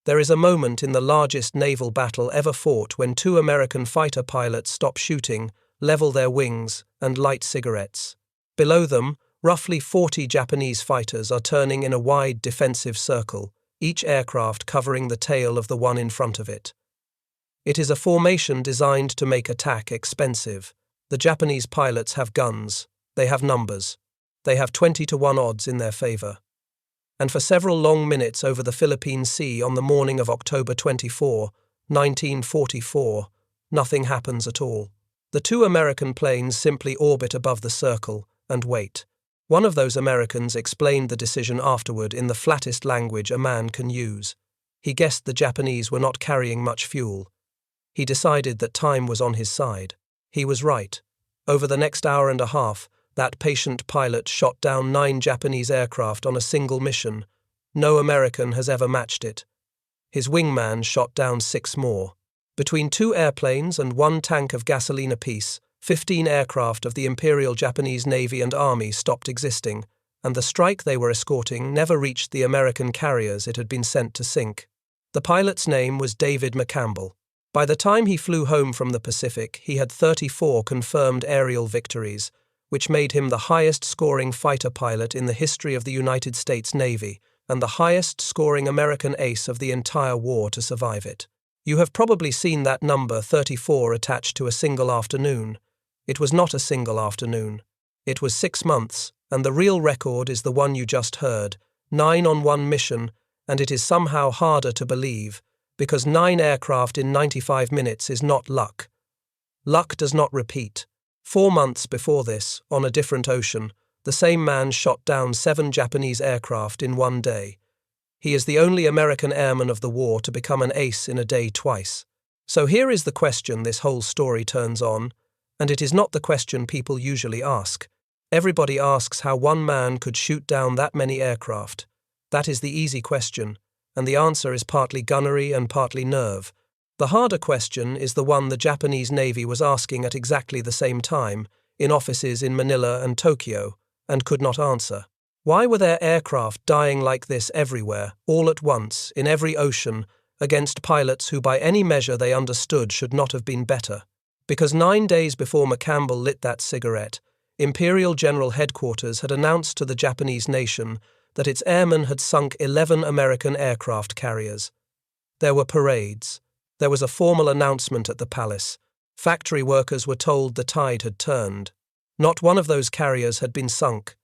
There is a moment in the largest naval battle ever fought when two American fighter pilots stop shooting, level their wings, and light cigarettes. Below them, roughly 40 Japanese fighters are turning in a wide defensive circle, each aircraft covering the tail of the one in front of it. It is a formation designed to make attack expensive. The Japanese pilots have guns. They have numbers. They have 20-1 odds in their favor. And for several long minutes over the Philippine Sea on the morning of October 24, 1944, nothing happens at all. The two American planes simply orbit above the circle and wait. One of those Americans explained the decision afterward in the flattest language a man can use. He guessed the Japanese were not carrying much fuel. He decided that time was on his side. He was right. Over the next hour and a half, that patient pilot shot down 9 Japanese aircraft on a single mission. No American has ever matched it. His wingman shot down 6 more. Between 2 airplanes and 1 tank of gasoline apiece, 15 aircraft of the Imperial Japanese Navy and Army stopped existing, and the strike they were escorting never reached the American carriers it had been sent to sink. The pilot's name was David McCambell. By the time he flew home from the Pacific, he had 34 confirmed aerial victories, which made him the highest-scoring fighter pilot in the history of the United States Navy and the highest-scoring American ace of the entire war to survive it. You have probably seen that number 34 attached to a single afternoon. It was not a single afternoon. It was 6 months, and the real record is the one you just heard, 9 on one mission, and it is somehow harder to believe, because 9 aircraft in 95 minutes is not luck. Luck does not repeat. 4 months before this, on a different ocean, the same man shot down 7 Japanese aircraft in one day. He is the only American airman of the war to become an ace in a day twice. So here is the question this whole story turns on, and it is not the question people usually ask. Everybody asks how one man could shoot down that many aircraft. That is the easy question, and the answer is partly gunnery and partly nerve. The harder question is the one the Japanese Navy was asking at exactly the same time, in offices in Manila and Tokyo, and could not answer. Why were their aircraft dying like this everywhere, all at once, in every ocean, against pilots who by any measure they understood should not have been better? Because 9 days before McCambell lit that cigarette, Imperial General Headquarters had announced to the Japanese nation that its airmen had sunk 11 American aircraft carriers. There were parades. There was a formal announcement at the palace. Factory workers were told the tide had turned. Not one of those carriers had been sunk.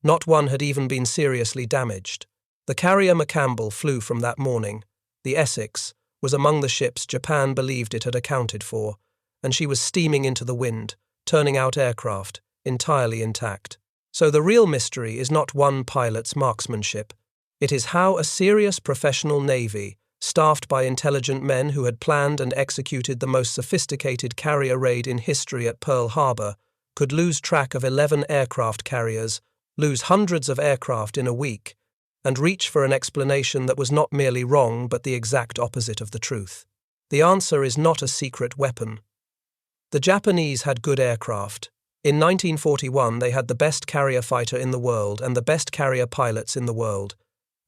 Not one had even been seriously damaged. The carrier McCambell flew from that morning. The Essex was among the ships Japan believed it had accounted for, and she was steaming into the wind, turning out aircraft, entirely intact. So the real mystery is not one pilot's marksmanship. It is how a serious professional navy, staffed by intelligent men who had planned and executed the most sophisticated carrier raid in history at Pearl Harbor, could lose track of 11 aircraft carriers, lose hundreds of aircraft in a week, and reach for an explanation that was not merely wrong but the exact opposite of the truth. The answer is not a secret weapon. The Japanese had good aircraft. In 1941 they had the best carrier fighter in the world and the best carrier pilots in the world.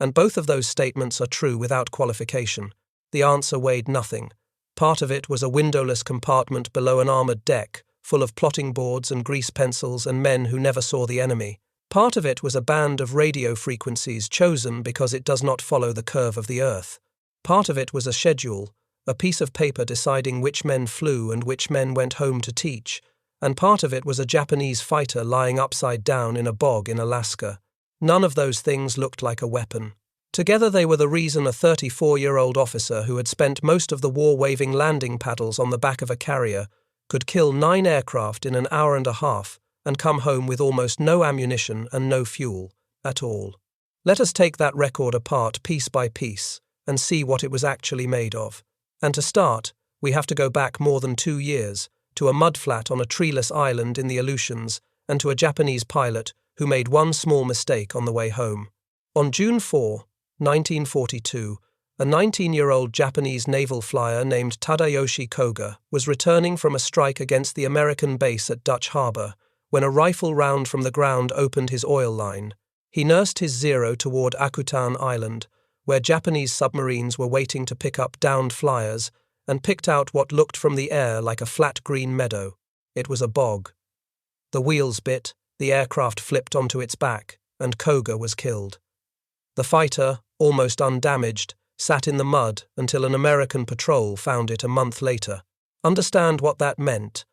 And both of those statements are true without qualification. The answer weighed nothing. Part of it was a windowless compartment below an armored deck, full of plotting boards and grease pencils and men who never saw the enemy. Part of it was a band of radio frequencies chosen because it does not follow the curve of the earth. Part of it was a schedule, a piece of paper deciding which men flew and which men went home to teach, and part of it was a Japanese fighter lying upside down in a bog in Alaska. None of those things looked like a weapon. Together they were the reason a 34-year-old officer who had spent most of the war waving landing paddles on the back of a carrier could kill 9 aircraft in an hour and a half and come home with almost no ammunition and no fuel at all. Let us take that record apart piece by piece and see what it was actually made of. And to start, we have to go back more than 2 years, to a mudflat on a treeless island in the Aleutians, and to a Japanese pilot who made one small mistake on the way home. On June 4, 1942, a 19-year-old Japanese naval flyer named Tadayoshi Koga was returning from a strike against the American base at Dutch Harbor when a rifle round from the ground opened his oil line. He nursed his Zero toward Akutan Island, where Japanese submarines were waiting to pick up downed flyers, and picked out what looked from the air like a flat green meadow. It was a bog. The wheels bit, the aircraft flipped onto its back, and Koga was killed. The fighter, almost undamaged, sat in the mud until an American patrol found it a month later. Understand what that meant?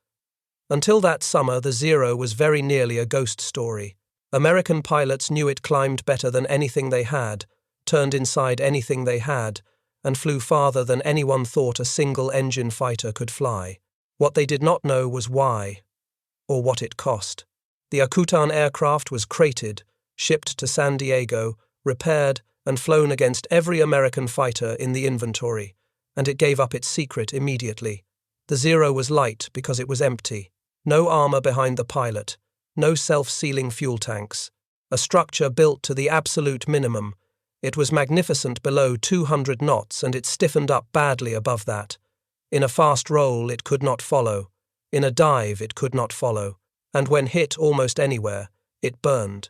Until that summer, the Zero was very nearly a ghost story. American pilots knew it climbed better than anything they had, turned inside anything they had, and flew farther than anyone thought a single-engine fighter could fly. What they did not know was why, or what it cost. The Akutan aircraft was crated, shipped to San Diego, repaired, and flown against every American fighter in the inventory, and it gave up its secret immediately. The Zero was light because it was empty. No armor behind the pilot, no self-sealing fuel tanks, a structure built to the absolute minimum. It was magnificent below 200 knots and it stiffened up badly above that. In a fast roll it could not follow, in a dive it could not follow, and when hit almost anywhere, it burned.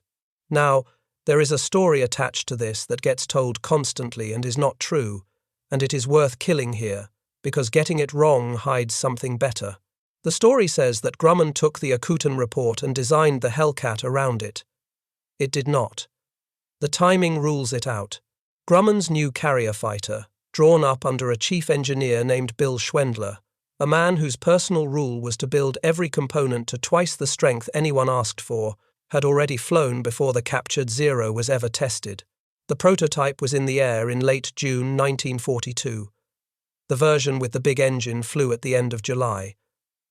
Now, there is a story attached to this that gets told constantly and is not true, and it is worth killing here, because getting it wrong hides something better. The story says that Grumman took the Akutan report and designed the Hellcat around it. It did not. The timing rules it out. Grumman's new carrier fighter, drawn up under a chief engineer named Bill Schwendler, a man whose personal rule was to build every component to twice the strength anyone asked for, had already flown before the captured Zero was ever tested. The prototype was in the air in late June 1942. The version with the big engine flew at the end of July.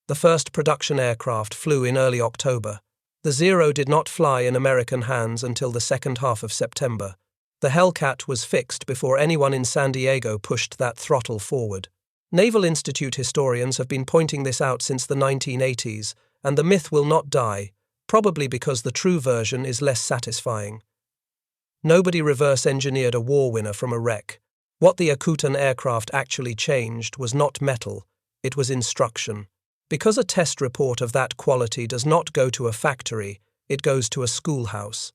The first production aircraft flew in early October. The Zero did not fly in American hands until the second half of September. The Hellcat was fixed before anyone in San Diego pushed that throttle forward. Naval Institute historians have been pointing this out since the 1980s, and the myth will not die, probably because the true version is less satisfying. Nobody reverse-engineered a war winner from a wreck. What the Akutan aircraft actually changed was not metal, it was instruction. Because a test report of that quality does not go to a factory, it goes to a schoolhouse.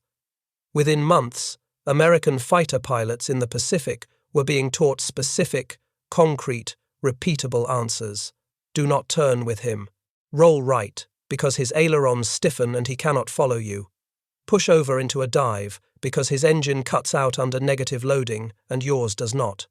Within months, American fighter pilots in the Pacific were being taught specific, concrete, repeatable answers. Do not turn with him. Roll right, because his ailerons stiffen and he cannot follow you. Push over into a dive, because his engine cuts out under negative loading and yours does not.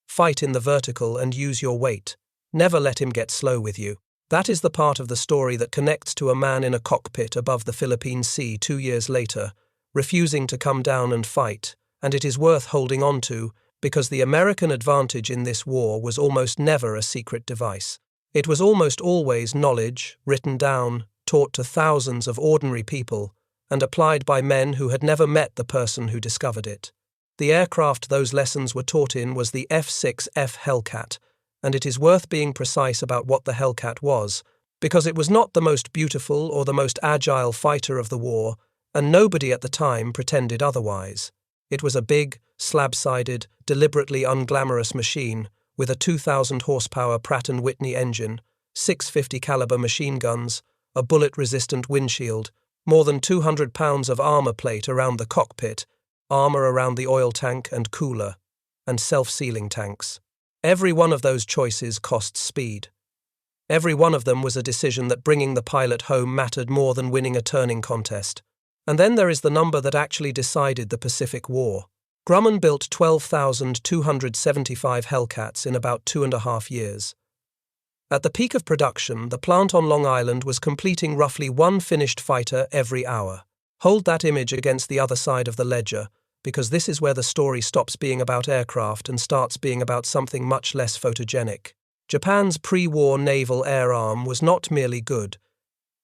Fight in the vertical and use your weight. Never let him get slow with you. That is the part of the story that connects to a man in a cockpit above the Philippine Sea 2 years later, refusing to come down and fight, and it is worth holding on to because the American advantage in this war was almost never a secret device. It was almost always knowledge, written down, taught to thousands of ordinary people, and applied by men who had never met the person who discovered it. The aircraft those lessons were taught in was the F6F Hellcat, and it is worth being precise about what the Hellcat was, because it was not the most beautiful or the most agile fighter of the war, and nobody at the time pretended otherwise. It was a big, slab-sided, deliberately unglamorous machine with a 2,000 horsepower Pratt & Whitney engine, 650 caliber machine guns, a bullet-resistant windshield, more than 200 pounds of armor plate around the cockpit, armor around the oil tank and cooler, and self-sealing tanks. Every one of those choices cost speed. Every one of them was a decision that bringing the pilot home mattered more than winning a turning contest. And then there is the number that actually decided the Pacific War. Grumman built 12,275 Hellcats in about 2.5 years. At the peak of production, the plant on Long Island was completing roughly one finished fighter every hour. Hold that image against the other side of the ledger, because this is where the story stops being about aircraft and starts being about something much less photogenic. Japan's pre-war naval air arm was not merely good.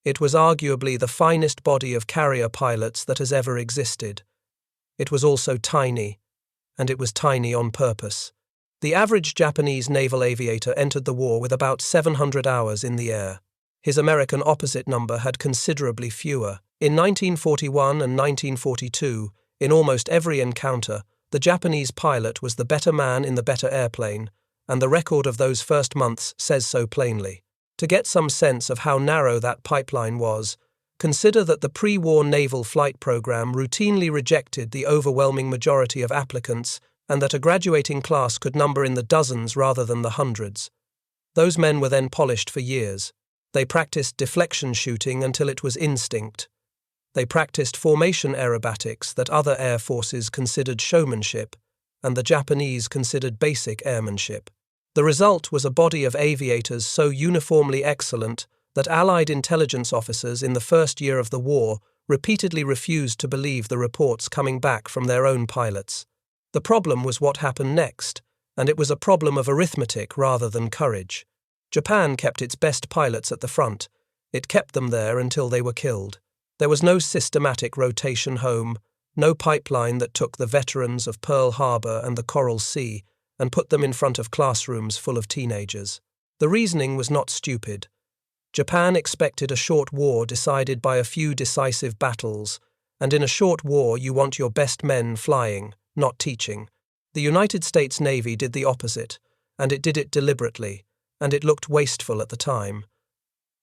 It was arguably the finest body of carrier pilots that has ever existed. It was also tiny, and it was tiny on purpose. The average Japanese naval aviator entered the war with about 700 hours in the air. His American opposite number had considerably fewer. In 1941 and 1942, in almost every encounter, the Japanese pilot was the better man in the better airplane, and the record of those first months says so plainly. To get some sense of how narrow that pipeline was, consider that the pre-war naval flight program routinely rejected the overwhelming majority of applicants and that a graduating class could number in the dozens rather than the hundreds. Those men were then polished for years. They practiced deflection shooting until it was instinct. They practiced formation aerobatics that other air forces considered showmanship, and the Japanese considered basic airmanship. The result was a body of aviators so uniformly excellent that Allied intelligence officers in the first year of the war repeatedly refused to believe the reports coming back from their own pilots. The problem was what happened next, and it was a problem of arithmetic rather than courage. Japan kept its best pilots at the front. It kept them there until they were killed. There was no systematic rotation home, no pipeline that took the veterans of Pearl Harbor and the Coral Sea and put them in front of classrooms full of teenagers. The reasoning was not stupid. Japan expected a short war decided by a few decisive battles, and in a short war you want your best men flying, not teaching. The United States Navy did the opposite, and it did it deliberately, and it looked wasteful at the time.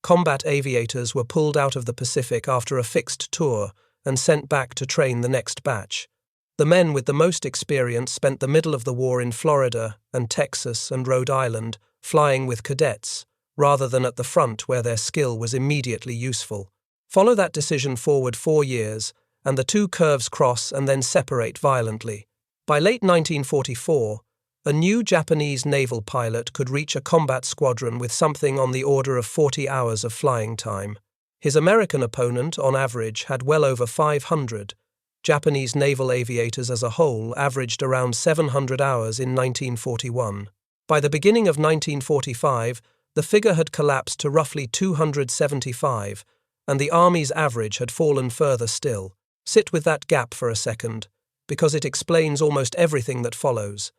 Combat aviators were pulled out of the Pacific after a fixed tour and sent back to train the next batch. The men with the most experience spent the middle of the war in Florida and Texas and Rhode Island, flying with cadets, rather than at the front where their skill was immediately useful. Follow that decision forward 4 years, and the two curves cross and then separate violently. By late 1944, a new Japanese naval pilot could reach a combat squadron with something on the order of 40 hours of flying time. His American opponent, on average, had well over 500. Japanese naval aviators as a whole averaged around 700 hours in 1941. By the beginning of 1945, the figure had collapsed to roughly 275, and the Army's average had fallen further still. Sit with that gap for a second, because it explains almost everything that follows.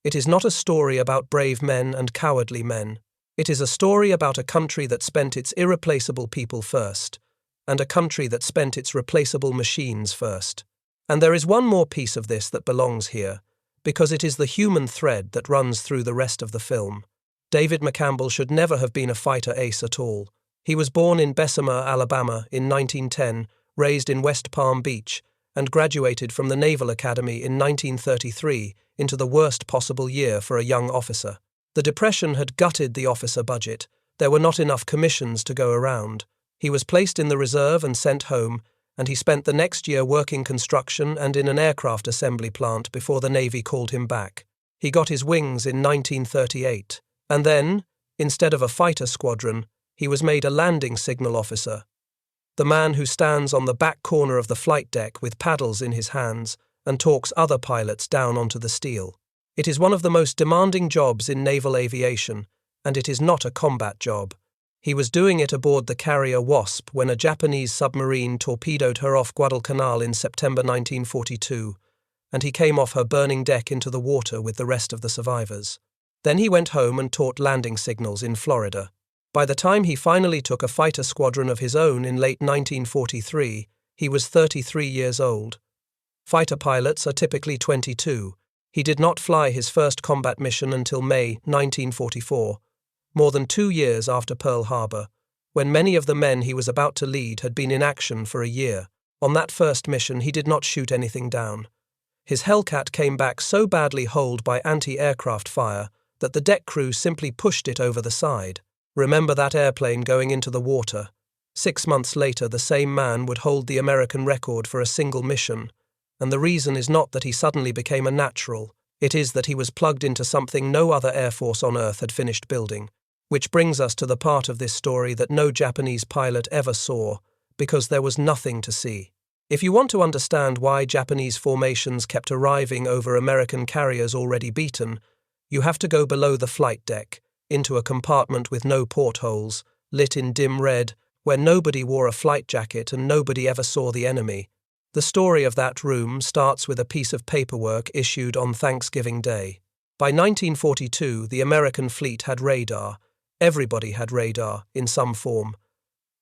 It is not a story about brave men and cowardly men. It is a story about a country that spent its irreplaceable people first, and a country that spent its replaceable machines first. And there is one more piece of this that belongs here, because it is the human thread that runs through the rest of the film. David McCambell should never have been a fighter ace at all. He was born in Bessemer, Alabama in 1910, raised in West Palm Beach, and graduated from the Naval Academy in 1933 into the worst possible year for a young officer. The Depression had gutted the officer budget. There were not enough commissions to go around. He was placed in the reserve and sent home, and he spent the next year working construction and in an aircraft assembly plant before the Navy called him back. He got his wings in 1938, and then, instead of a fighter squadron, he was made a landing signal officer. The man who stands on the back corner of the flight deck with paddles in his hands and talks other pilots down onto the steel. It is one of the most demanding jobs in naval aviation, and it is not a combat job. He was doing it aboard the carrier Wasp when a Japanese submarine torpedoed her off Guadalcanal in September 1942, and he came off her burning deck into the water with the rest of the survivors. Then he went home and taught landing signals in Florida. By the time he finally took a fighter squadron of his own in late 1943, he was 33 years old. Fighter pilots are typically 22. He did not fly his first combat mission until May 1944, more than 2 years after Pearl Harbor, when many of the men he was about to lead had been in action for a year. On that first mission, he did not shoot anything down. His Hellcat came back so badly holed by anti-aircraft fire that the deck crew simply pushed it over the side. Remember that airplane going into the water. 6 months later, the same man would hold the American record for a single mission, and the reason is not that he suddenly became a natural. It is that he was plugged into something no other air force on Earth had finished building. Which brings us to the part of this story that no Japanese pilot ever saw, because there was nothing to see. If you want to understand why Japanese formations kept arriving over American carriers already beaten, you have to go below the flight deck, into a compartment with no portholes, lit in dim red, where nobody wore a flight jacket and nobody ever saw the enemy. The story of that room starts with a piece of paperwork issued on Thanksgiving Day. By 1942, the American fleet had radar. Everybody had radar, in some form.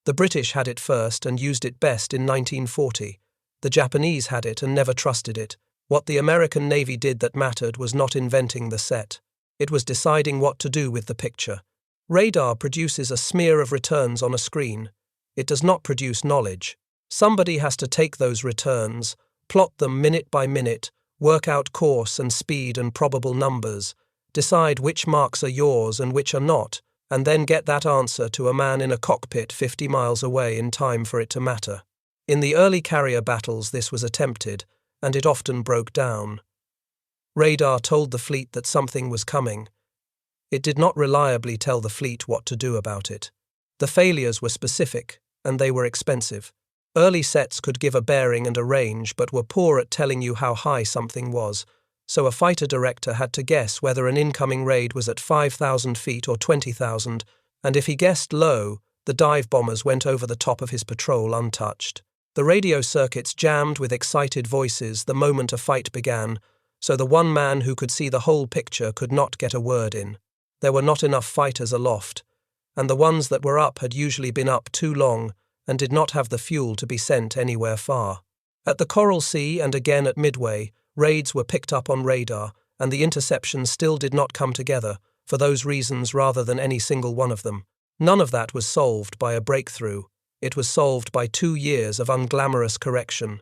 The British had it first and used it best in 1940. The Japanese had it and never trusted it. What the American Navy did that mattered was not inventing the set. It was deciding what to do with the picture. Radar produces a smear of returns on a screen. It does not produce knowledge. Somebody has to take those returns, plot them minute by minute, work out course and speed and probable numbers, decide which marks are yours and which are not, and then get that answer to a man in a cockpit 50 miles away in time for it to matter. In the early carrier battles this was attempted, and it often broke down. Radar told the fleet that something was coming. It did not reliably tell the fleet what to do about it. The failures were specific, and they were expensive. Early sets could give a bearing and a range, but were poor at telling you how high something was, so a fighter director had to guess whether an incoming raid was at 5,000 feet or 20,000, and if he guessed low, the dive bombers went over the top of his patrol untouched. The radio circuits jammed with excited voices the moment a fight began, so the one man who could see the whole picture could not get a word in. There were not enough fighters aloft, and the ones that were up had usually been up too long and did not have the fuel to be sent anywhere far. At the Coral Sea and again at Midway, raids were picked up on radar, and the interceptions still did not come together, for those reasons rather than any single one of them. None of that was solved by a breakthrough. It was solved by 2 years of unglamorous correction.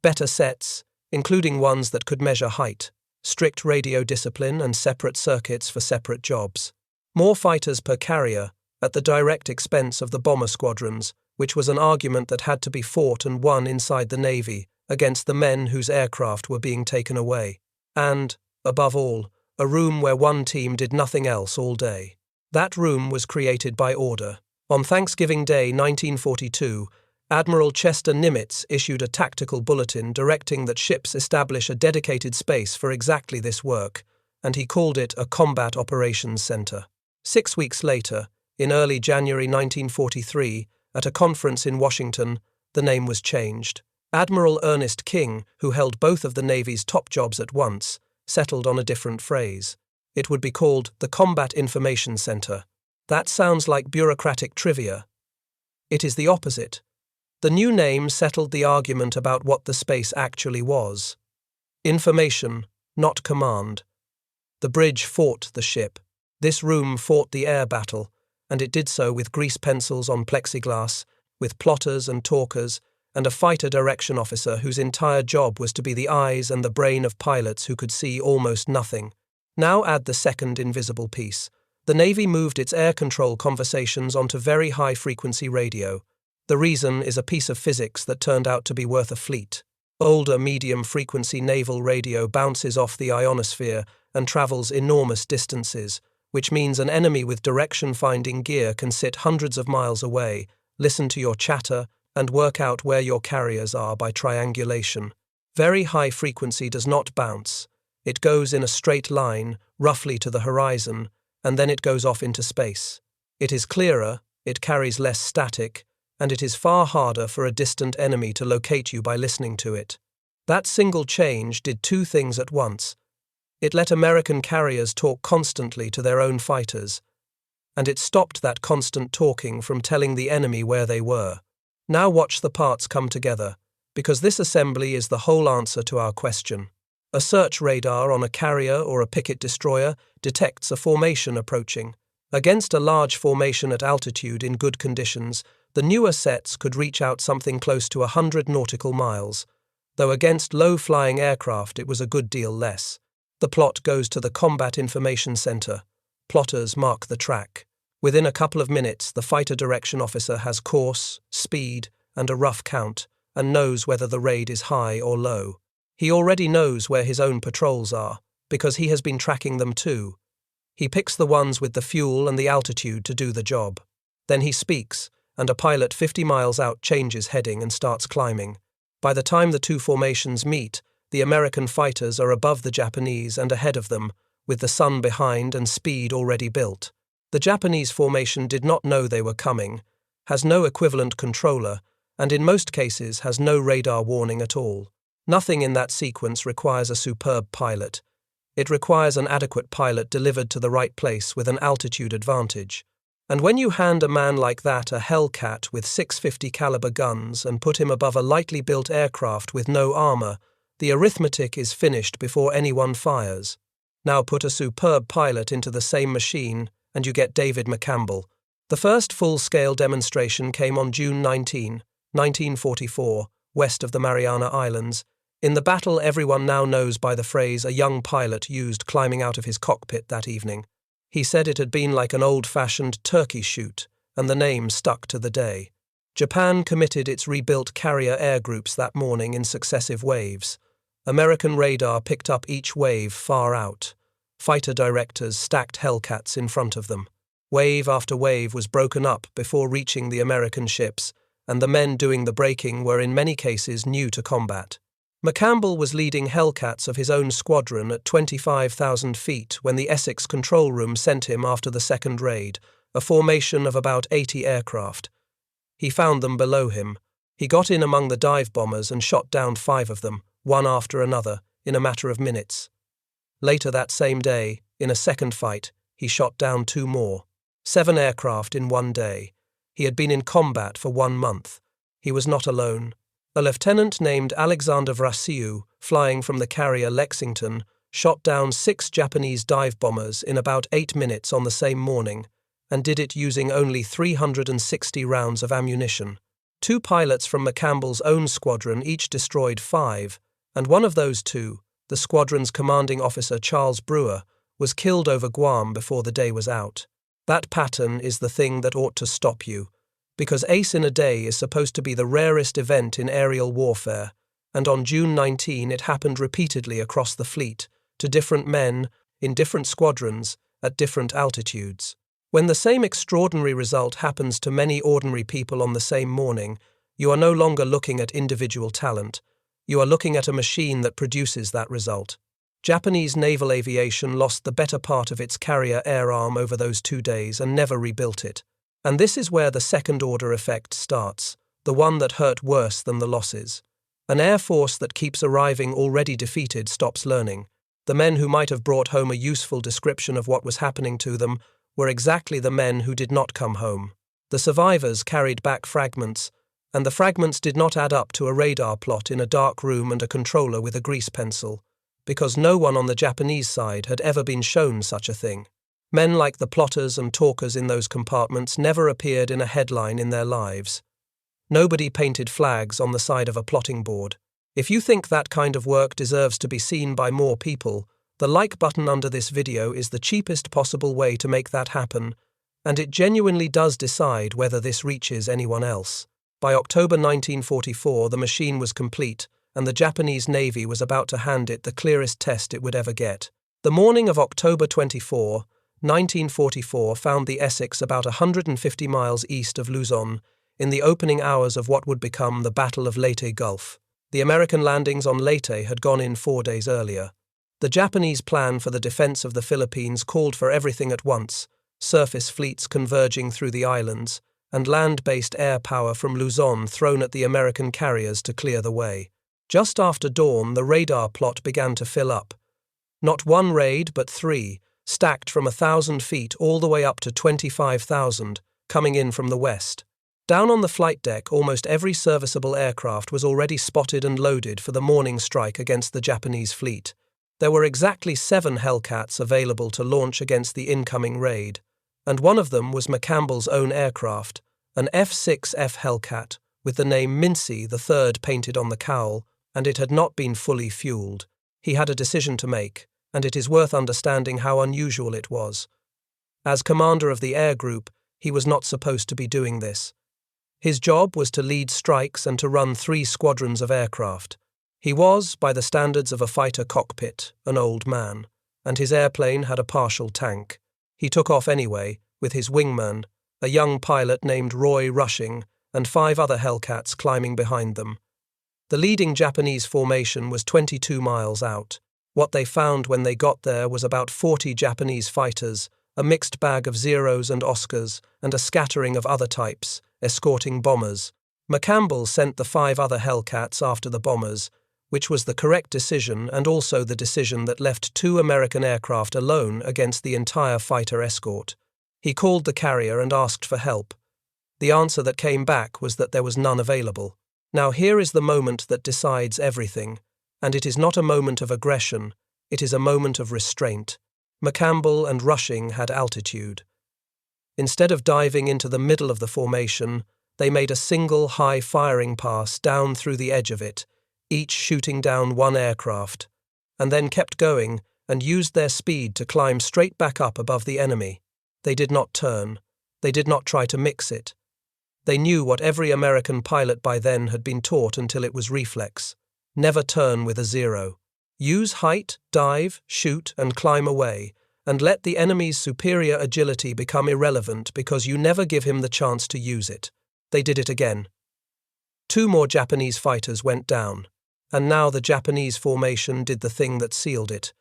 Better sets, including ones that could measure height, strict radio discipline and separate circuits for separate jobs. More fighters per carrier, at the direct expense of the bomber squadrons, which was an argument that had to be fought and won inside the Navy against the men whose aircraft were being taken away. And, above all, a room where one team did nothing else all day. That room was created by order. On Thanksgiving Day 1942, Admiral Chester Nimitz issued a tactical bulletin directing that ships establish a dedicated space for exactly this work, and he called it a Combat Operations Center. 6 weeks later, in early January 1943, at a conference in Washington, the name was changed. Admiral Ernest King, who held both of the Navy's top jobs at once, settled on a different phrase. It would be called the Combat Information Center. That sounds like bureaucratic trivia. It is the opposite. The new name settled the argument about what the space actually was. Information, not command. The bridge fought the ship. This room fought the air battle, and it did so with grease pencils on plexiglass, with plotters and talkers, and a fighter direction officer whose entire job was to be the eyes and the brain of pilots who could see almost nothing. Now add the second invisible piece. The Navy moved its air control conversations onto very high-frequency radio. The reason is a piece of physics that turned out to be worth a fleet. Older medium-frequency naval radio bounces off the ionosphere and travels enormous distances, which means an enemy with direction-finding gear can sit hundreds of miles away, listen to your chatter, and work out where your carriers are by triangulation. Very high frequency does not bounce. It goes in a straight line, roughly to the horizon, and then it goes off into space. It is clearer, it carries less static, and it is far harder for a distant enemy to locate you by listening to it. That single change did 2 things at once. It let American carriers talk constantly to their own fighters, and it stopped that constant talking from telling the enemy where they were. Now watch the parts come together, because this assembly is the whole answer to our question. A search radar on a carrier or a picket destroyer detects a formation approaching. Against a large formation at altitude in good conditions, the newer sets could reach out something close to 100 nautical miles, though against low-flying aircraft it was a good deal less. The plot goes to the Combat Information Center. Plotters mark the track. Within a couple of minutes, the fighter direction officer has course, speed, and a rough count, and knows whether the raid is high or low. He already knows where his own patrols are, because he has been tracking them too. He picks the ones with the fuel and the altitude to do the job. Then he speaks, and a pilot 50 miles out changes heading and starts climbing. By the time the 2 formations meet, the American fighters are above the Japanese and ahead of them, with the sun behind and speed already built. The Japanese formation did not know they were coming, has no equivalent controller, and in most cases has no radar warning at all. Nothing in that sequence requires a superb pilot. It requires an adequate pilot delivered to the right place with an altitude advantage. And when you hand a man like that a Hellcat with 650 caliber guns and put him above a lightly built aircraft with no armor, the arithmetic is finished before anyone fires. Now put a superb pilot into the same machine and you get David McCambell. The first full-scale demonstration came on June 19, 1944, west of the Mariana Islands, In the battle everyone now knows by the phrase a young pilot used climbing out of his cockpit that evening. He said it had been like an old-fashioned turkey shoot, and the name stuck to the day. Japan committed its rebuilt carrier air groups that morning in successive waves. American radar picked up each wave far out. Fighter directors stacked Hellcats in front of them. Wave after wave was broken up before reaching the American ships, and the men doing the braking were in many cases new to combat. McCambell was leading Hellcats of his own squadron at 25,000 feet when the Essex control room sent him after the second raid, a formation of about 80 aircraft. He found them below him. He got in among the dive bombers and shot down 5 of them, one after another, in a matter of minutes. Later that same day, in a second fight, he shot down 2 more. 7 aircraft in one day. He had been in combat for 1 month. He was not alone. A lieutenant named Alexander Vrasiu, flying from the carrier Lexington, shot down 6 Japanese dive bombers in about 8 minutes on the same morning, and did it using only 360 rounds of ammunition. 2 pilots from McCambell's own squadron each destroyed 5, and one of those 2, the squadron's commanding officer Charles Brewer, was killed over Guam before the day was out. That pattern is the thing that ought to stop you, because ace in a day is supposed to be the rarest event in aerial warfare, and on June 19 it happened repeatedly across the fleet, to different men, in different squadrons, at different altitudes. When the same extraordinary result happens to many ordinary people on the same morning, you are no longer looking at individual talent. You are looking at a machine that produces that result. Japanese naval aviation lost the better part of its carrier air arm over those 2 days and never rebuilt it. And this is where the second-order effect starts, the one that hurt worse than the losses. An air force that keeps arriving already defeated stops learning. The men who might have brought home a useful description of what was happening to them were exactly the men who did not come home. The survivors carried back fragments, and the fragments did not add up to a radar plot in a dark room and a controller with a grease pencil, because no one on the Japanese side had ever been shown such a thing. Men like the plotters and talkers in those compartments never appeared in a headline in their lives. Nobody painted flags on the side of a plotting board. If you think that kind of work deserves to be seen by more people, the like button under this video is the cheapest possible way to make that happen, and it genuinely does decide whether this reaches anyone else. By October 1944, the machine was complete, and the Japanese Navy was about to hand it the clearest test it would ever get. The morning of October 24, 1944 found the Essex about 150 miles east of Luzon, in the opening hours of what would become the Battle of Leyte Gulf. The American landings on Leyte had gone in 4 days earlier. The Japanese plan for the defense of the Philippines called for everything at once, surface fleets converging through the islands, and land-based air power from Luzon thrown at the American carriers to clear the way. Just after dawn, the radar plot began to fill up. Not 1 raid, but 3, stacked from 1,000 feet all the way up to 25,000, coming in from the west. Down on the flight deck, almost every serviceable aircraft was already spotted and loaded for the morning strike against the Japanese fleet. There were exactly 7 Hellcats available to launch against the incoming raid, and one of them was McCambell's own aircraft, an F6F Hellcat, with the name Mincy III painted on the cowl, and it had not been fully fueled. He had a decision to make, and it is worth understanding how unusual it was. As commander of the air group, he was not supposed to be doing this. His job was to lead strikes and to run 3 squadrons of aircraft. He was, by the standards of a fighter cockpit, an old man, and his airplane had a partial tank. He took off anyway, with his wingman, a young pilot named Roy Rushing, and 5 other Hellcats climbing behind them. The leading Japanese formation was 22 miles out. What they found when they got there was about 40 Japanese fighters, a mixed bag of Zeros and Oscars, and a scattering of other types, escorting bombers. McCambell sent the 5 other Hellcats after the bombers, which was the correct decision and also the decision that left 2 American aircraft alone against the entire fighter escort. He called the carrier and asked for help. The answer that came back was that there was none available. Now here is the moment that decides everything, and it is not a moment of aggression, it is a moment of restraint. McCambell and Rushing had altitude. Instead of diving into the middle of the formation, they made a single high firing pass down through the edge of it, each shooting down one aircraft, and then kept going and used their speed to climb straight back up above the enemy. They did not turn. They did not try to mix it. They knew what every American pilot by then had been taught until it was reflex. Never turn with a zero. Use height, dive, shoot, and climb away, and let the enemy's superior agility become irrelevant because you never give him the chance to use it. They did it again. 2 more Japanese fighters went down, and now the Japanese formation did the thing that sealed it.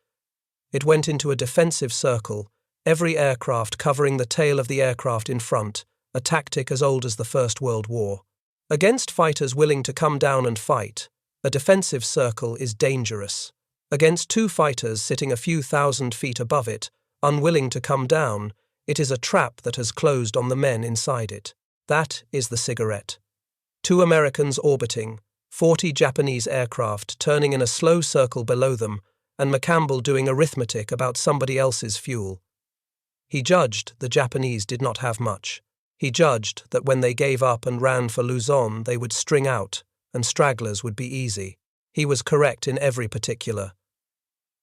It went into a defensive circle, every aircraft covering the tail of the aircraft in front, a tactic as old as the First World War. Against fighters willing to come down and fight, a defensive circle is dangerous. Against 2 fighters sitting a few thousand feet above it, unwilling to come down, it is a trap that has closed on the men inside it. That is the cigarette. 2 Americans orbiting, 40 Japanese aircraft turning in a slow circle below them, and McCambell doing arithmetic about somebody else's fuel. He judged the Japanese did not have much. He judged that when they gave up and ran for Luzon, they would string out, and stragglers would be easy. He was correct in every particular.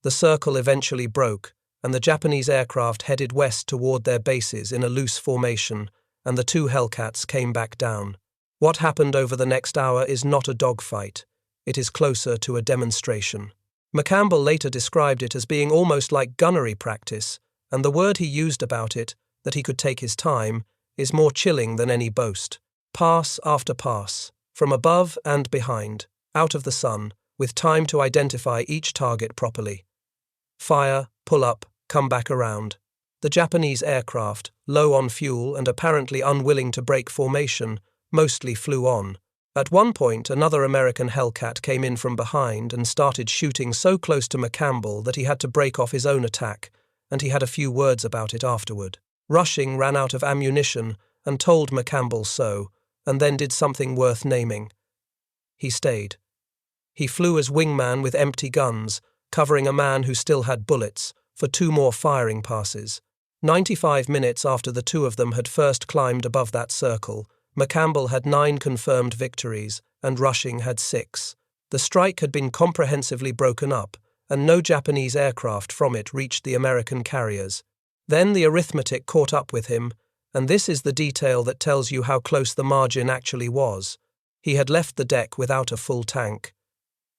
The circle eventually broke, and the Japanese aircraft headed west toward their bases in a loose formation, and the 2 Hellcats came back down. What happened over the next hour is not a dogfight. It is closer to a demonstration. McCambell later described it as being almost like gunnery practice, and the word he used about it, that he could take his time, is more chilling than any boast. Pass after pass, from above and behind, out of the sun, with time to identify each target properly. Fire, pull up, come back around. The Japanese aircraft, low on fuel and apparently unwilling to break formation, mostly flew on. At one point, another American Hellcat came in from behind and started shooting so close to McCambell that he had to break off his own attack, and he had a few words about it afterward. Rushing ran out of ammunition and told McCambell so, and then did something worth naming. He stayed. He flew as wingman with empty guns, covering a man who still had bullets, for 2 more firing passes. 95 minutes after the 2 of them had first climbed above that circle, McCambell had 9 confirmed victories, and Rushing had 6. The strike had been comprehensively broken up, and no Japanese aircraft from it reached the American carriers. Then the arithmetic caught up with him, and this is the detail that tells you how close the margin actually was. He had left the deck without a full tank.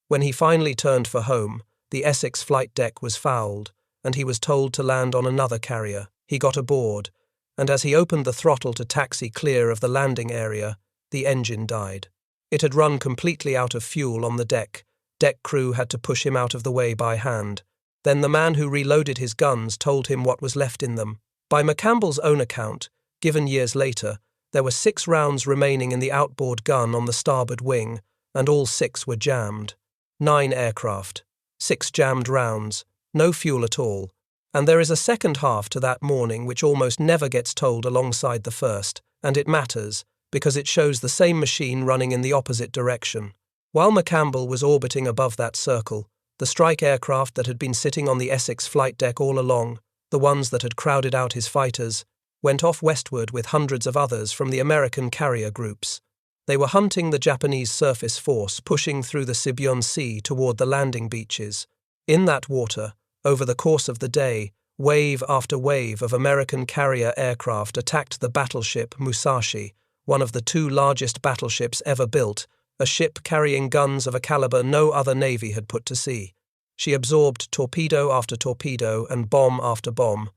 When he finally turned for home, the Essex flight deck was fouled, and he was told to land on another carrier. He got aboard, and as he opened the throttle to taxi clear of the landing area, the engine died. It had run completely out of fuel on the deck. Deck crew had to push him out of the way by hand. Then the man who reloaded his guns told him what was left in them. By McCambell's own account, given years later, there were 6 rounds remaining in the outboard gun on the starboard wing, and all 6 were jammed. 9 aircraft, 6 jammed rounds, no fuel at all. And there is a second half to that morning which almost never gets told alongside the first, and it matters, because it shows the same machine running in the opposite direction. While McCambell was orbiting above that circle, the strike aircraft that had been sitting on the Essex flight deck all along, the ones that had crowded out his fighters, went off westward with hundreds of others from the American carrier groups. They were hunting the Japanese surface force pushing through the Sibuyan Sea toward the landing beaches. In that water, over the course of the day, wave after wave of American carrier aircraft attacked the battleship Musashi, one of the 2 largest battleships ever built, a ship carrying guns of a caliber no other navy had put to sea. She absorbed torpedo after torpedo and bomb after bomb,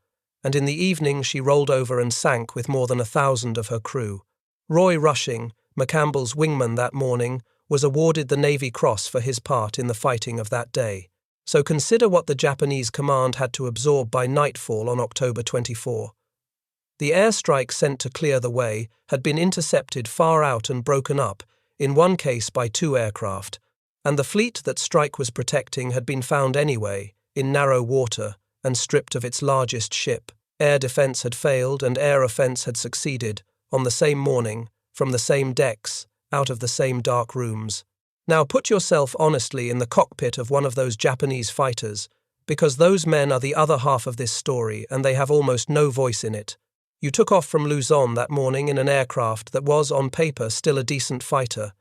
and in the evening she rolled over and sank with more than 1,000 of her crew. Roy Rushing, McCambell's wingman that morning, was awarded the Navy Cross for his part in the fighting of that day. So consider what the Japanese command had to absorb by nightfall on October 24. The airstrike sent to clear the way had been intercepted far out and broken up, in one case by 2 aircraft, and the fleet that strike was protecting had been found anyway, in narrow water, and stripped of its largest ship. Air defense had failed and air offense had succeeded, on the same morning, from the same decks, out of the same dark rooms. Now put yourself honestly in the cockpit of one of those Japanese fighters, because those men are the other half of this story and they have almost no voice in it. You took off from Luzon that morning in an aircraft that was, on paper, still a decent fighter.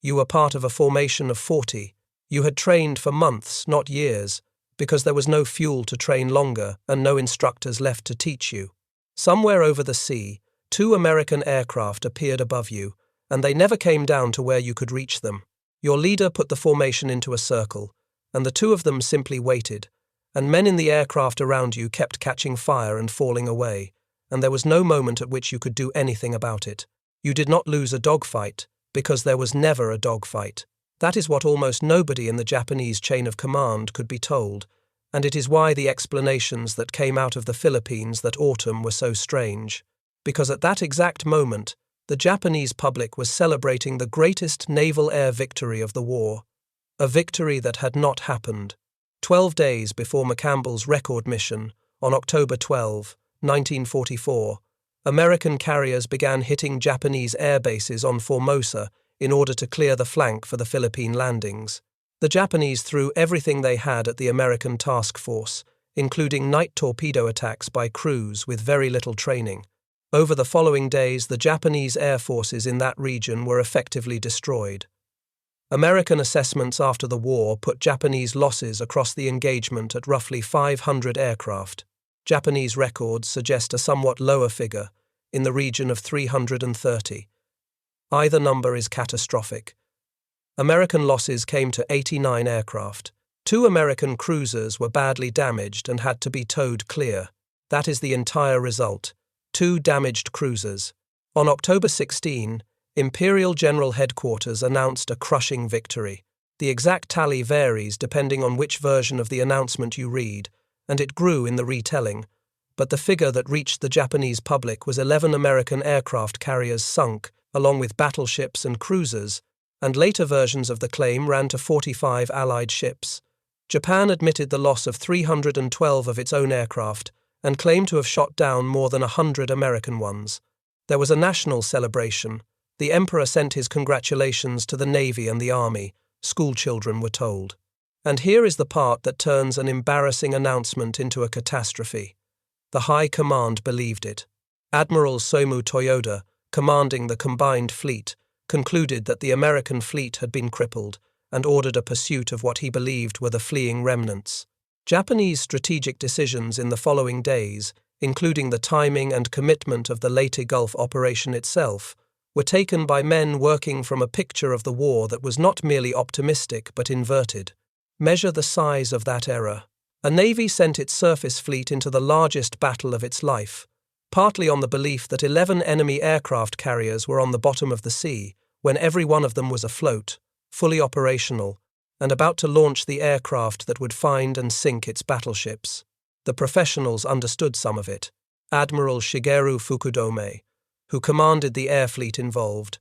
You were part of a formation of 40, You had trained for months, not years, because there was no fuel to train longer and no instructors left to teach you. Somewhere over the sea, 2 American aircraft appeared above you, and they never came down to where you could reach them. Your leader put the formation into a circle, and the 2 of them simply waited, and men in the aircraft around you kept catching fire and falling away, and there was no moment at which you could do anything about it. You did not lose a dogfight, because there was never a dogfight. That is what almost nobody in the Japanese chain of command could be told, and it is why the explanations that came out of the Philippines that autumn were so strange. Because at that exact moment, the Japanese public was celebrating the greatest naval air victory of the war. A victory that had not happened. 12 days before McCambell's record mission, on October 12, 1944, American carriers began hitting Japanese air bases on Formosa in order to clear the flank for the Philippine landings. The Japanese threw everything they had at the American task force, including night torpedo attacks by crews with very little training. Over the following days, the Japanese air forces in that region were effectively destroyed. American assessments after the war put Japanese losses across the engagement at roughly 500 aircraft. Japanese records suggest a somewhat lower figure, in the region of 330. Either number is catastrophic. American losses came to 89 aircraft. 2 American cruisers were badly damaged and had to be towed clear. That is the entire result. 2 damaged cruisers. On October 16, Imperial General Headquarters announced a crushing victory. The exact tally varies depending on which version of the announcement you read, and it grew in the retelling, but the figure that reached the Japanese public was 11 American aircraft carriers sunk, along with battleships and cruisers, and later versions of the claim ran to 45 Allied ships. Japan admitted the loss of 312 of its own aircraft and claimed to have shot down more than 100 American ones. There was a national celebration. The Emperor sent his congratulations to the Navy and the Army, schoolchildren were told. And here is the part that turns an embarrassing announcement into a catastrophe. The High Command believed it. Admiral Somu Toyoda, commanding the combined fleet, concluded that the American fleet had been crippled and ordered a pursuit of what he believed were the fleeing remnants. Japanese strategic decisions in the following days, including the timing and commitment of the Leyte Gulf operation itself, were taken by men working from a picture of the war that was not merely optimistic but inverted. Measure the size of that error. A navy sent its surface fleet into the largest battle of its life, partly on the belief that 11 enemy aircraft carriers were on the bottom of the sea, when every one of them was afloat, fully operational, and about to launch the aircraft that would find and sink its battleships. The professionals understood some of it. Admiral Shigeru Fukudome, who commanded the air fleet involved,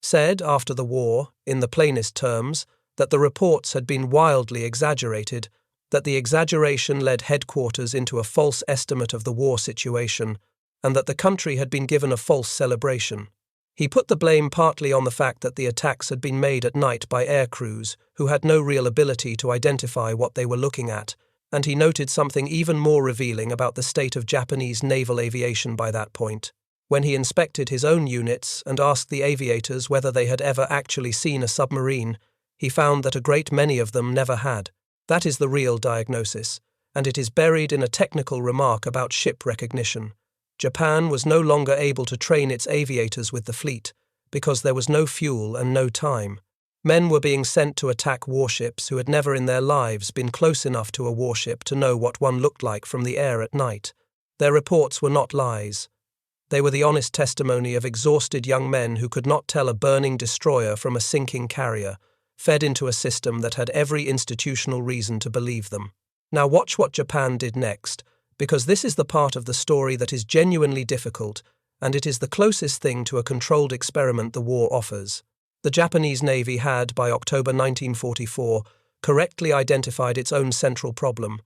said after the war, in the plainest terms, that the reports had been wildly exaggerated, that the exaggeration led headquarters into a false estimate of the war situation, and that the country had been given a false celebration. He put the blame partly on the fact that the attacks had been made at night by air crews who had no real ability to identify what they were looking at, and he noted something even more revealing about the state of Japanese naval aviation by that point. When he inspected his own units and asked the aviators whether they had ever actually seen a submarine, he found that a great many of them never had. That is the real diagnosis, and it is buried in a technical remark about ship recognition. Japan was no longer able to train its aviators with the fleet, because there was no fuel and no time. Men were being sent to attack warships who had never in their lives been close enough to a warship to know what one looked like from the air at night. Their reports were not lies. They were the honest testimony of exhausted young men who could not tell a burning destroyer from a sinking carrier, fed into a system that had every institutional reason to believe them. Now watch what Japan did next, because this is the part of the story that is genuinely difficult, and it is the closest thing to a controlled experiment the war offers. The Japanese Navy had, by October 1944, correctly identified its own central problem.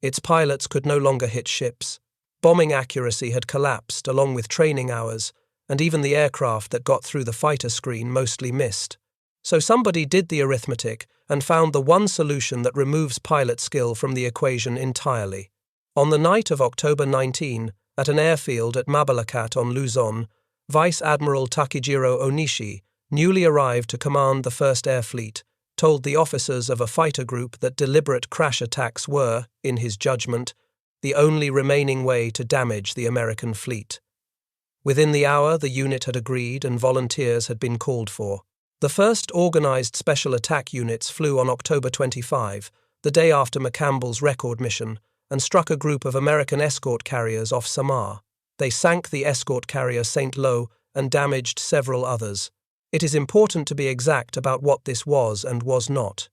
Its pilots could no longer hit ships. Bombing accuracy had collapsed along with training hours, and even the aircraft that got through the fighter screen mostly missed. So somebody did the arithmetic and found the one solution that removes pilot skill from the equation entirely. On the night of October 19, at an airfield at Mabalacat on Luzon, Vice Admiral Takejiro Onishi, newly arrived to command the First Air Fleet, told the officers of a fighter group that deliberate crash attacks were, in his judgment, the only remaining way to damage the American fleet. Within the hour, the unit had agreed and volunteers had been called for. The first organized special attack units flew on October 25, the day after McCambell's record mission, and struck a group of American escort carriers off Samar. They sank the escort carrier St. Lo and damaged several others. It is important to be exact about what this was and was not.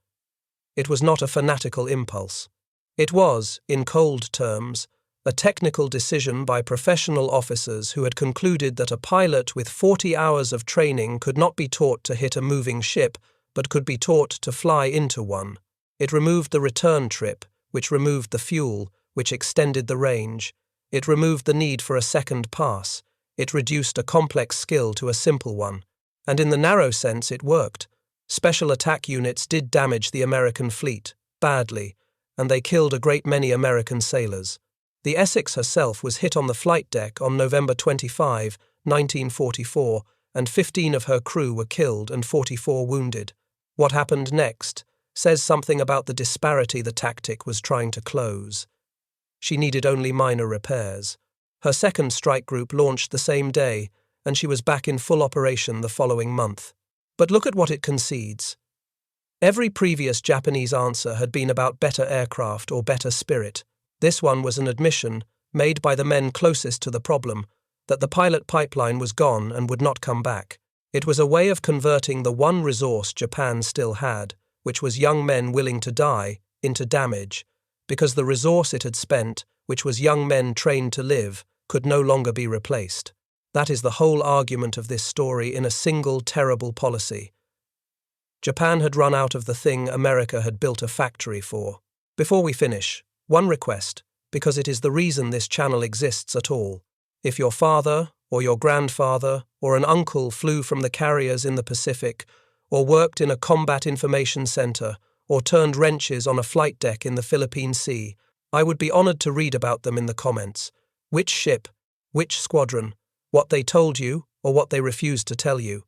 It was not a fanatical impulse. It was, in cold terms, a technical decision by professional officers who had concluded that a pilot with 40 hours of training could not be taught to hit a moving ship, but could be taught to fly into one. It removed the return trip, which removed the fuel, which extended the range. It removed the need for a second pass. It reduced a complex skill to a simple one. And in the narrow sense, it worked. Special attack units did damage the American fleet, badly, and they killed a great many American sailors. The Essex herself was hit on the flight deck on November 25, 1944, and 15 of her crew were killed and 44 wounded. What happened next says something about the disparity the tactic was trying to close. She needed only minor repairs. Her second strike group launched the same day, and she was back in full operation the following month. But look at what it concedes. Every previous Japanese answer had been about better aircraft or better spirit. This one was an admission, made by the men closest to the problem, that the pilot pipeline was gone and would not come back. It was a way of converting the one resource Japan still had, which was young men willing to die, into damage, because the resource it had spent, which was young men trained to live, could no longer be replaced. That is the whole argument of this story in a single terrible policy. Japan had run out of the thing America had built a factory for. Before we finish, one request, because it is the reason this channel exists at all. If your father, or your grandfather, or an uncle flew from the carriers in the Pacific, or worked in a combat information center, or turned wrenches on a flight deck in the Philippine Sea, I would be honored to read about them in the comments. Which ship, which squadron, what they told you, or what they refused to tell you.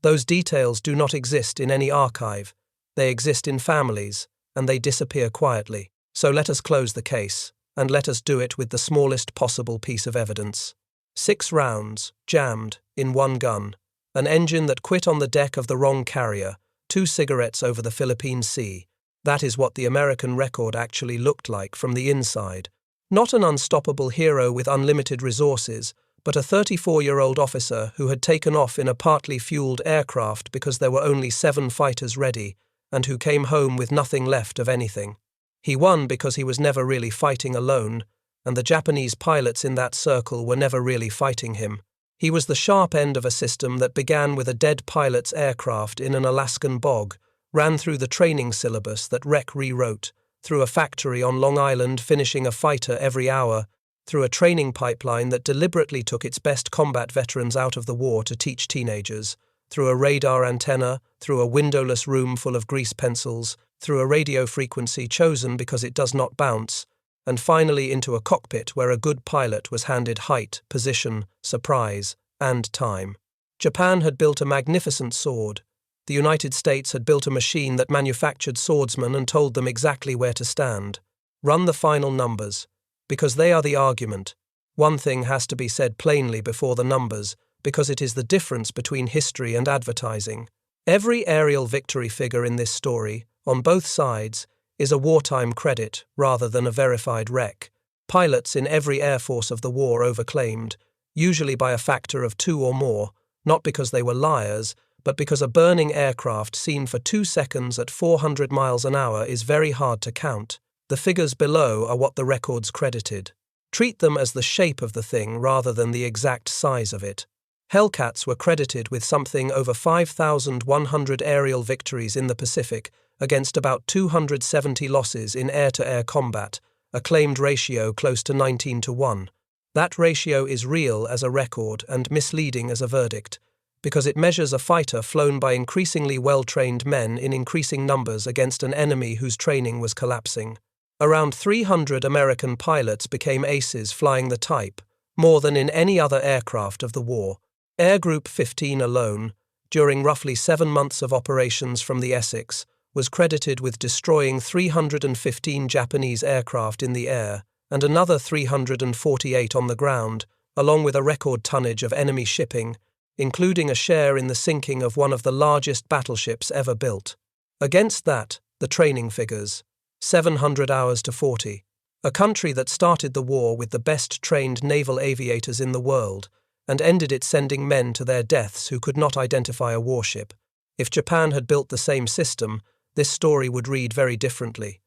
Those details do not exist in any archive. They exist in families, and they disappear quietly. So let us close the case, and let us do it with the smallest possible piece of evidence. 6 rounds, jammed, in one gun, an engine that quit on the deck of the wrong carrier, 2 cigarettes over the Philippine Sea. That is what the American record actually looked like from the inside. Not an unstoppable hero with unlimited resources, but a 34-year-old officer who had taken off in a partly fueled aircraft because there were only 7 fighters ready, and who came home with nothing left of anything. He won because he was never really fighting alone, and the Japanese pilots in that circle were never really fighting him. He was the sharp end of a system that began with a dead pilot's aircraft in an Alaskan bog, ran through the training syllabus that rewrote, through a factory on Long Island finishing a fighter every hour, through a training pipeline that deliberately took its best combat veterans out of the war to teach teenagers, through a radar antenna, through a windowless room full of grease pencils, through a radio frequency chosen because it does not bounce, and finally into a cockpit where a good pilot was handed height, position, surprise, and time. Japan had built a magnificent sword. The United States had built a machine that manufactured swordsmen and told them exactly where to stand. Run the final numbers, because they are the argument. One thing has to be said plainly before the numbers, because it is the difference between history and advertising. Every aerial victory figure in this story, on both sides, is a wartime credit rather than a verified wreck. Pilots in every air force of the war overclaimed, usually by a factor of 2 or more, not because they were liars, but because a burning aircraft seen for 2 seconds at 400 miles an hour is very hard to count. The figures below are what the records credited. Treat them as the shape of the thing rather than the exact size of it. Hellcats were credited with something over 5,100 aerial victories in the Pacific against about 270 losses in air-to-air combat, a claimed ratio close to 19-1. That ratio is real as a record and misleading as a verdict, because it measures a fighter flown by increasingly well-trained men in increasing numbers against an enemy whose training was collapsing. Around 300 American pilots became aces flying the type, more than in any other aircraft of the war. Air Group 15 alone, during roughly 7 months of operations from the Essex, was credited with destroying 315 Japanese aircraft in the air and another 348 on the ground, along with a record tonnage of enemy shipping, including a share in the sinking of one of the largest battleships ever built. Against that, the training figures: 700 hours to 40. A country that started the war with the best trained naval aviators in the world and ended it sending men to their deaths who could not identify a warship. If Japan had built the same system, this story would read very differently.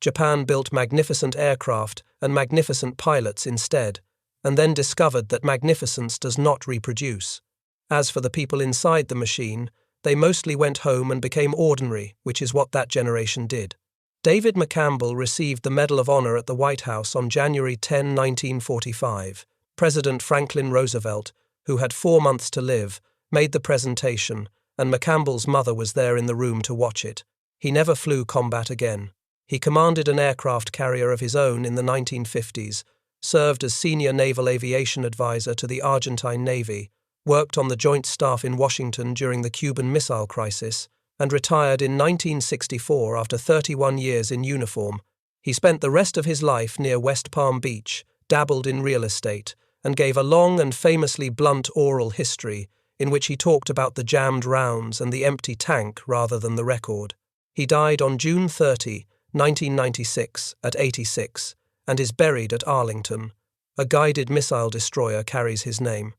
Japan built magnificent aircraft and magnificent pilots instead, and then discovered that magnificence does not reproduce. As for the people inside the machine, they mostly went home and became ordinary, which is what that generation did. David McCambell received the Medal of Honor at the White House on January 10, 1945. President Franklin Roosevelt, who had 4 months to live, made the presentation, and McCambell's mother was there in the room to watch it. He never flew combat again. He commanded an aircraft carrier of his own in the 1950s, served as senior naval aviation advisor to the Argentine Navy, worked on the Joint Staff in Washington during the Cuban Missile Crisis, and retired in 1964 after 31 years in uniform. He spent the rest of his life near West Palm Beach, dabbled in real estate, and gave a long and famously blunt oral history in which he talked about the jammed rounds and the empty tank rather than the record. He died on June 30, 1996, at 86, and is buried at Arlington. A guided missile destroyer carries his name.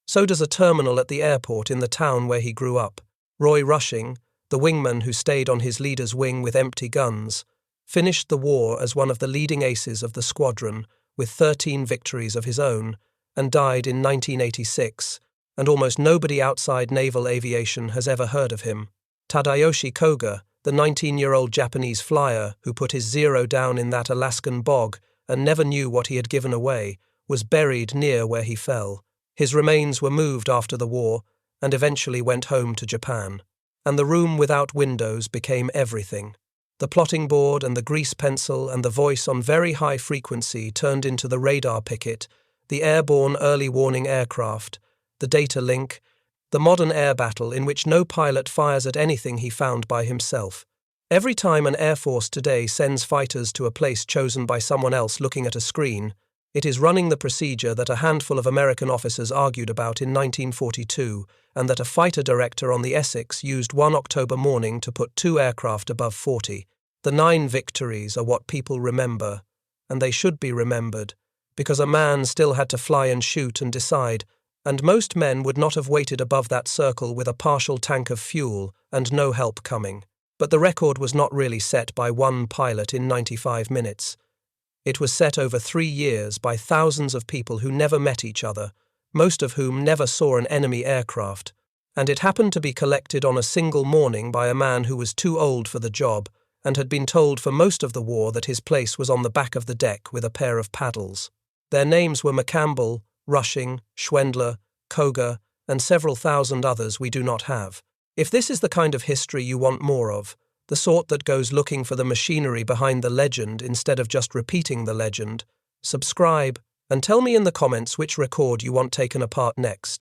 So does a terminal at the airport in the town where he grew up. Roy Rushing, the wingman who stayed on his leader's wing with empty guns, finished the war as one of the leading aces of the squadron with 13 victories of his own, and died in 1986, and almost nobody outside naval aviation has ever heard of him. Tadayoshi Koga, the 19-year-old Japanese flyer who put his Zero down in that Alaskan bog and never knew what he had given away, was buried near where he fell. His remains were moved after the war and eventually went home to Japan. And the room without windows became everything. The plotting board and the grease pencil and the voice on very high frequency turned into the radar picket, the airborne early warning aircraft, the data link, the modern air battle in which no pilot fires at anything he found by himself. Every time an air force today sends fighters to a place chosen by someone else looking at a screen, it is running the procedure that a handful of American officers argued about in 1942 and that a fighter director on the Essex used one October morning to put 2 aircraft above 40. The 9 victories are what people remember, and they should be remembered, because a man still had to fly and shoot and decide, and most men would not have waited above that circle with a partial tank of fuel and no help coming. But the record was not really set by one pilot in 95 minutes. It was set over 3 years by thousands of people who never met each other, most of whom never saw an enemy aircraft, and it happened to be collected on a single morning by a man who was too old for the job and had been told for most of the war that his place was on the back of the deck with a pair of paddles. Their names were McCambell, Rushing, Schwendler, Koga, and several thousand others we do not have. If this is the kind of history you want more of, the sort that goes looking for the machinery behind the legend instead of just repeating the legend, subscribe and tell me in the comments which record you want taken apart next.